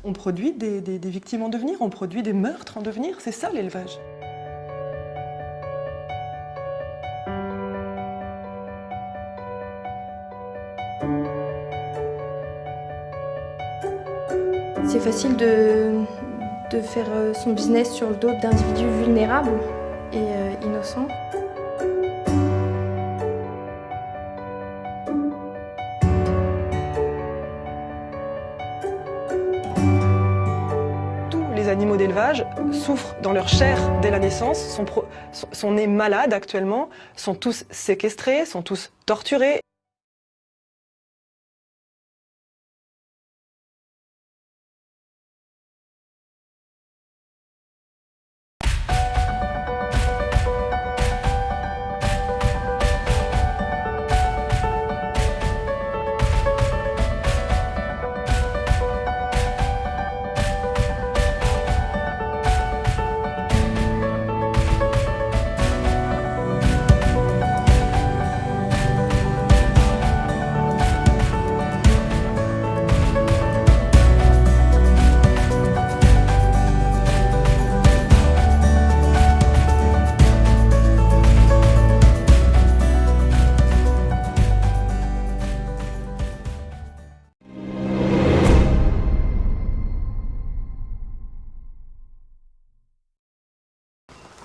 On produit des victimes en devenir, on produit des meurtres en devenir, c'est ça l'élevage. C'est facile de faire son business sur le dos d'individus vulnérables et innocents. Tous les animaux d'élevage souffrent dans leur chair dès la naissance, sont nés malades actuellement, sont tous séquestrés, sont tous torturés.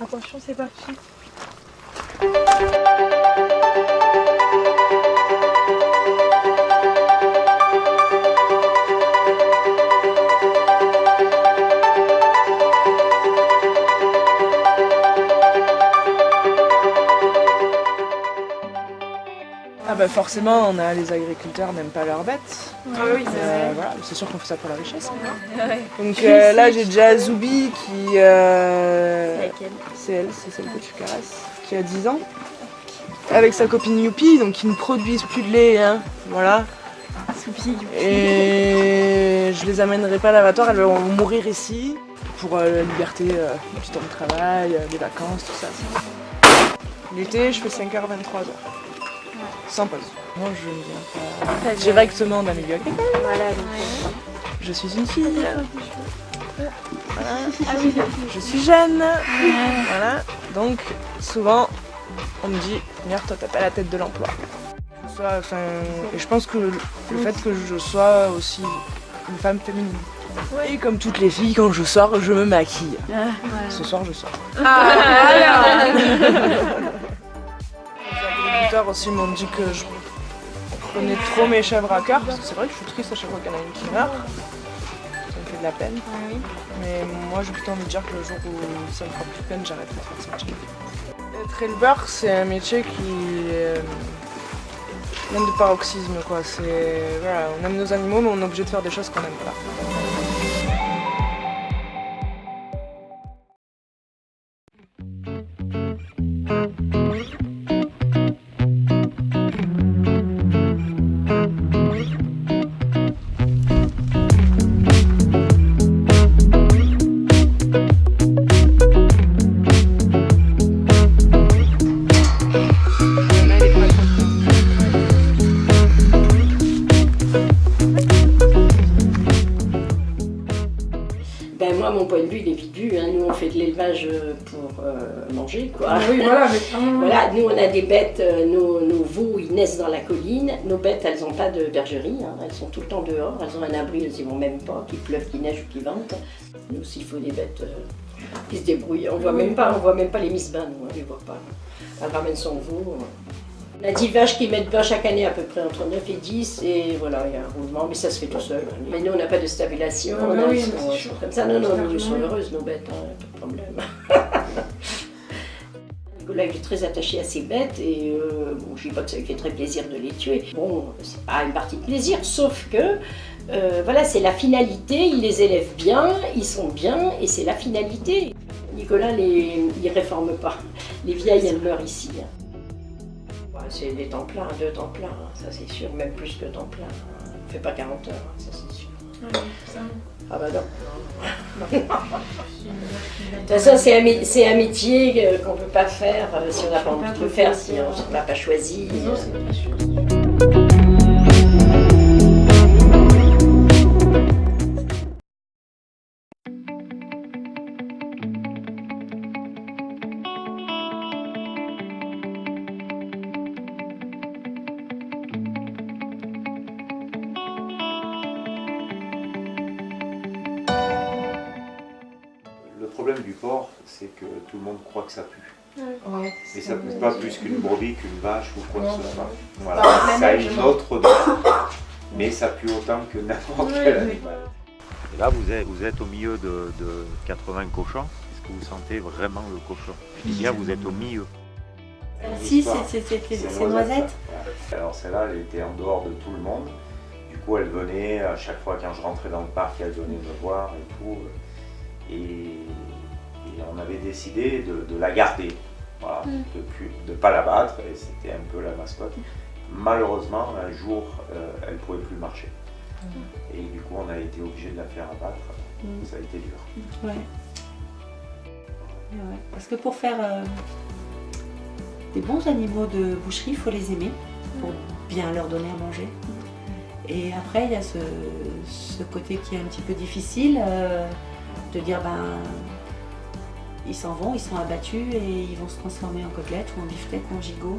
Attention, c'est parti. Ah bah forcément, les agriculteurs n'aiment pas leurs bêtes. Ah oui, voilà, c'est sûr qu'on fait ça pour la richesse. Ouais. Donc là, j'ai déjà Zoubi qui... laquelle ? c'est elle, c'est celle que tu caresses, qui a 10 ans. Avec sa copine Youpi, donc qui ne produisent plus de lait, hein, voilà. Youpi. Et je les amènerai pas à l'abattoir, elles vont mourir ici pour la liberté du temps de travail, des vacances, tout ça. L'été, je fais 5h, 23h. Sans pause. Moi, je ne viens pas directement d'un milieu agricole. Voilà, Je suis une fille. Voilà. Ah oui. Je suis jeune. Voilà. Donc, souvent, on me dit, Mère, toi, t'as pas la tête de l'emploi. Et je pense que le fait que je sois aussi une femme féminine. Et comme toutes les filles, quand je sors, je me maquille. Ce soir, je sors. Les agriculteurs aussi m'ont dit que je prenais trop mes chèvres à cœur, parce que c'est vrai que je suis triste à chaque fois qu'il y en a une qui meurt. Ça me fait de la peine. Mais moi j'ai plutôt envie de dire que le jour où ça me fera plus de peine, j'arrêterai de faire ce métier. Être éleveur, c'est un métier qui vient de paroxysme, quoi. Voilà, on aime nos animaux, mais on est obligé de faire des choses qu'on n'aime pas. Ben moi, mon point de vue, il est vite vu. Hein. Nous, on fait de l'élevage pour manger, quoi. Oui, voilà. Voilà, nous, on a des bêtes, nos veaux, ils naissent dans la colline. Nos bêtes, elles n'ont pas de bergerie. Hein. Elles sont tout le temps dehors. Elles ont un abri, elles n'y vont même pas, qu'il pleuve, qu'il neige ou qu'il vente. Nous, s'il faut des bêtes qui se débrouillent, on voit même pas les miss bains, nous, on ne les voit pas. Elle ramène son veau. On a 10 vaches qui mettent bas chaque année à peu près entre 9 et 10 et voilà, il y a un roulement, mais ça se fait tout seul. Mais nous on n'a pas de stabulation, comme ça, non, nous sont heureuses nos bêtes, hein, pas de problème. Nicolas il est très attaché à ses bêtes et bon, je ne dis pas que ça lui fait très plaisir de les tuer. Bon, c'est pas une partie de plaisir, sauf que voilà, c'est la finalité, il les élève bien, ils sont bien et c'est la finalité. Nicolas, il réforme pas. Les vieilles, elles meurent ici. Hein. C'est des temps pleins, 2 temps pleins, ça c'est sûr, même plus que temps plein. On ne fait pas 40 heures, ça c'est sûr. Ah bah non. De toute façon, c'est un métier qu'on ne peut pas faire si on n'a pas envie de le faire, si on n'a pas choisi. problème du porc, c'est que tout le monde croit que ça pue. Ouais, Mais ça pue pas plus qu'une brebis, qu'une vache ou quoi que ce soit. Voilà. Par la Ça a neige, une non. autre odeur, mais ça pue autant que n'importe quel animal. Et là, vous êtes au milieu de 80 cochons. Est-ce que vous sentez vraiment le cochon? Je dis bien, vous êtes au milieu. Si, c'est Noisette. Ouais. Alors celle-là, elle était en dehors de tout le monde. Du coup, elle venait à chaque fois quand je rentrais dans le parc, elle venait me voir et tout. Et on avait décidé de la garder, voilà, de ne pas la battre, et c'était un peu la mascotte. Malheureusement, un jour, elle ne pouvait plus marcher. Et du coup, on a été obligé de la faire abattre. Ça a été dur. Ouais. Ouais. Parce que pour faire des bons animaux de boucherie, il faut les aimer pour bien leur donner à manger. Et après, il y a ce côté qui est un petit peu difficile de dire ils s'en vont, ils sont abattus et ils vont se transformer en côtelettes ou en beefsteak ou en gigot.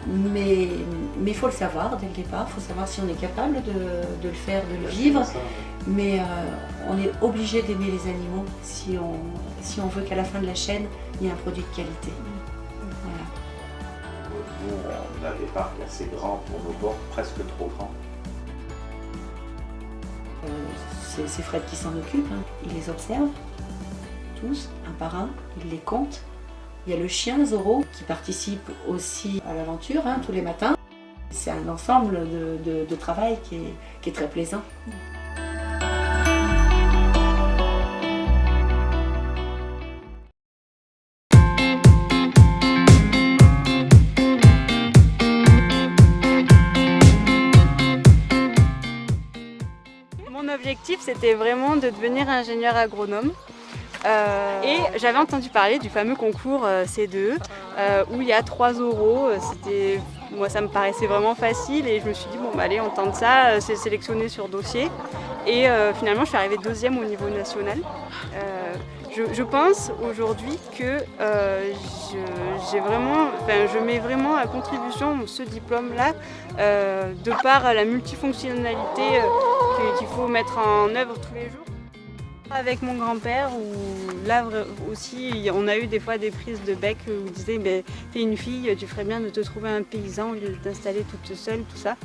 Mais il faut le savoir dès le départ, il faut savoir si on est capable de le faire, de le vivre. Mais on est obligé d'aimer les animaux si on veut qu'à la fin de la chaîne, il y ait un produit de qualité. Voilà. Nous, on a des parcs assez grands pour nos porcs, presque trop grands. C'est Fred qui s'en occupe, hein. Il les observe, tous, un par un, il les compte. Il y a le chien Zorro qui participe aussi à l'aventure, hein, tous les matins. C'est un ensemble de travail qui est très plaisant. Mon objectif, c'était vraiment de devenir ingénieur agronome. Et j'avais entendu parler du fameux concours C2E où il y a 3 euros. Moi, ça me paraissait vraiment facile et je me suis dit, bon, bah, allez, on tente ça, c'est sélectionné sur dossier. Et finalement, je suis arrivée 2e au niveau national. Je pense aujourd'hui que je mets vraiment à contribution ce diplôme-là de par la multifonctionnalité qu'il faut mettre en œuvre tous les jours. Avec mon grand-père, où là aussi on a eu des fois des prises de bec où il disait t'es une fille, tu ferais bien de te trouver un paysan au lieu de t'installer toute seule, tout ça.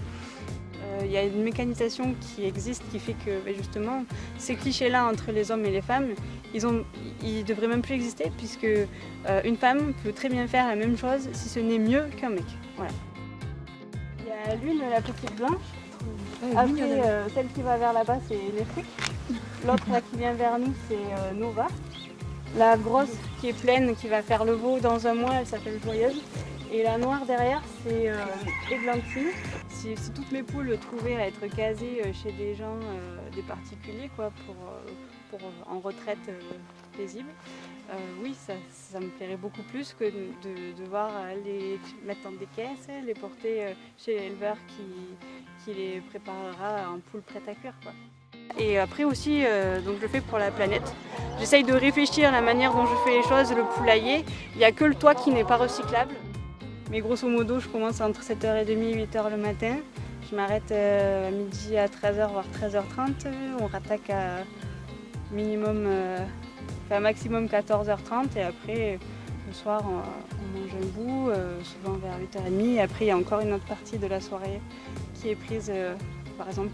Il y a une mécanisation qui existe qui fait que justement ces clichés-là entre les hommes et les femmes, ils devraient même plus exister puisque une femme peut très bien faire la même chose si ce n'est mieux qu'un mec. Voilà. Il y a l'une, la petite blanche. Après, celle qui va vers là-bas, c'est l'Afrique. L'autre là qui vient vers nous, c'est Nova. La grosse qui est pleine, qui va faire le veau dans un mois, elle s'appelle Joyeuse. Et la noire derrière, c'est Églantine. Si toutes mes poules trouvaient à être casées chez des gens, des particuliers, quoi, pour en retraite paisible, oui, ça me plairait beaucoup plus que de devoir les mettre dans des caisses, les porter chez l'éleveur qui les préparera en poule prête à cuire, quoi. Et après aussi, donc je le fais pour la planète. J'essaye de réfléchir à la manière dont je fais les choses, le poulailler. Il n'y a que le toit qui n'est pas recyclable. Mais grosso modo, je commence entre 7h30 et 8h le matin. Je m'arrête à midi à 13h, voire 13h30. On rattaque à maximum 14h30. Et après, le soir, on mange un bout, souvent vers 8h30. Et après, il y a encore une autre partie de la soirée qui est prise, par exemple,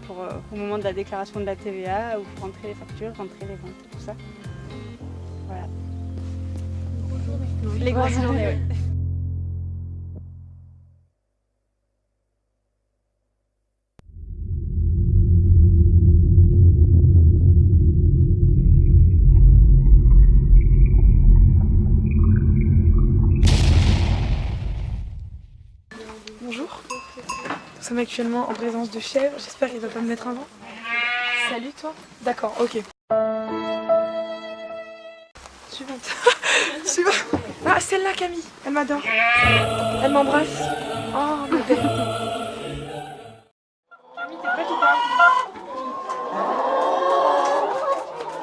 au moment de la déclaration de la TVA, où il faut rentrer les factures, rentrer les ventes et tout ça. Voilà. Les grosses journées, oui. Bonjour, nous sommes actuellement en présence de chèvres, j'espère qu'il ne va pas me mettre un vent. Salut toi. D'accord, ok. Suivante. Suivante. Ah, celle-là Camille, elle m'adore. Elle m'embrasse. Oh, ma belle. Camille, t'es prête ou pas?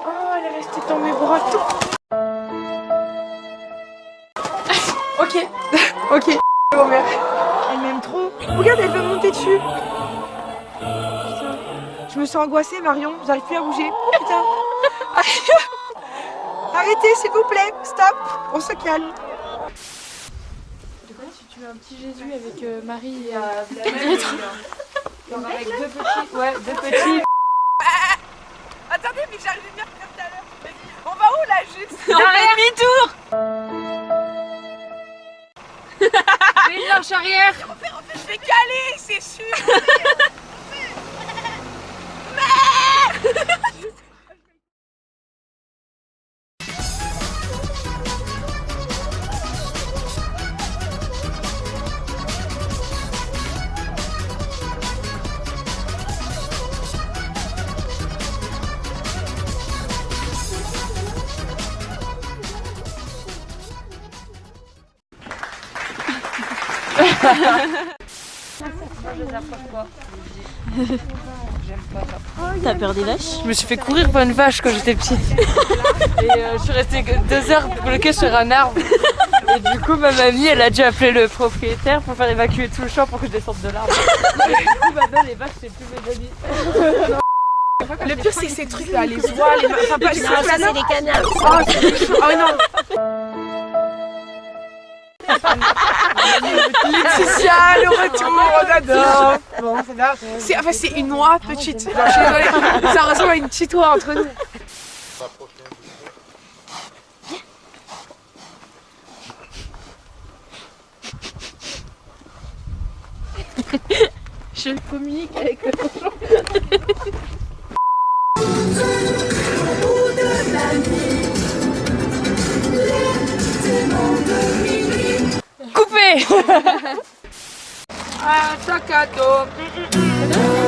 Oh, elle est restée dans mes bras tout. Ok, ok. Oh merde. Elle m'aime trop. Regarde, elle veut monter dessus. Putain. Je me sens angoissée, Marion. J'arrive plus à bouger. Putain. Arrêtez, s'il vous plaît. Stop. On se calme. Si tu mets un petit Jésus avec Marie et avec deux petits. Ouais, deux petits. Attendez, mais j'arrive bien faire tout à l'heure. On va où là juste? On fait demi-tour. Fais une marche arrière. Je vais caler, c'est sûr. T'as peur des vaches? Je me suis fait courir par une vache quand j'étais petite. Et je suis restée 2 heures bloquée sur un arbre. Et du coup, ma mamie, elle a dû appeler le propriétaire pour faire évacuer tout le champ pour que je descende de l'arbre. Et du coup, maintenant, les vaches, c'est plus mes amis. Le pire, c'est ces trucs là, les oies, les. Enfin, pas les planeurs. les canards. Oh non. Laetitia, le retour, on adore. Bon, c'est là. C'est une oie petite. Genre, je suis désolée. Ça ressemble à une petite oie entre nous. Je communique avec le cochon. Coupé. Ah, sac à dos.